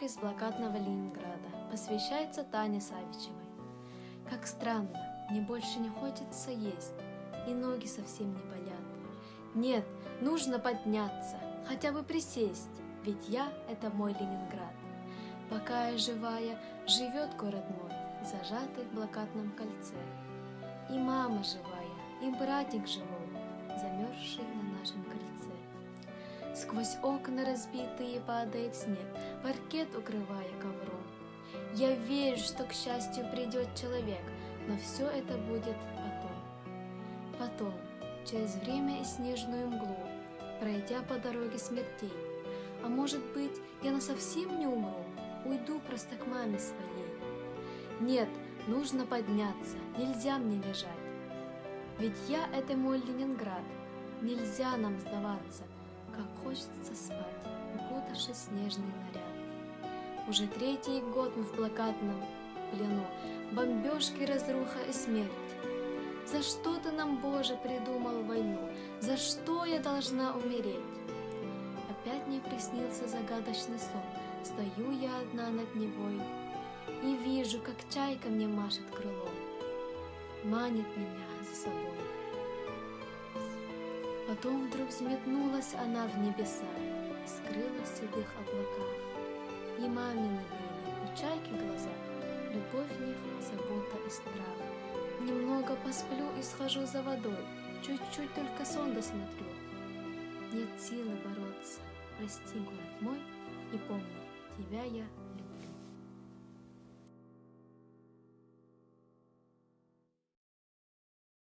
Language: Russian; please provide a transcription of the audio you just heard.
из блокадного Ленинграда. Посвящается Тане Савичевой. Как странно, мне больше не хочется есть, и ноги совсем не болят. Нет, нужно подняться, хотя бы присесть, ведь я — это мой Ленинград. Пока я живая, живет город мой, зажатый в блокадном кольце. И мама живая, и братик живой, замерзший на нашем крыльце. Сквозь окна разбитые падает снег, паркет укрывая ковром. Я верю, что к счастью придет человек, но все это будет потом. Потом, через время и снежную мглу, пройдя по дороге смертей. А может быть, я насовсем не умру, уйду просто к маме своей. Нет, нужно подняться, нельзя мне лежать. Ведь я — это мой Ленинград, нельзя нам сдаваться, как хочется спать, укутавшись в снежный наряд. Уже третий год мы в блокадном плену, бомбежки, разруха и смерть. За что ты нам, Боже, придумал войну? За что я должна умереть? Опять мне приснился загадочный сон. Стою я одна над Невой и вижу, как чайка мне машет крылом, манит меня за собой. Потом вдруг взметнулась она в небеса и скрылась в седых облаках. И мамины были у чайки глаза, любовь в них, забота и страх. Немного посплю и схожу за водой, чуть-чуть только сон досмотрю. Нет силы бороться, прости, город мой, и помни, тебя я люблю.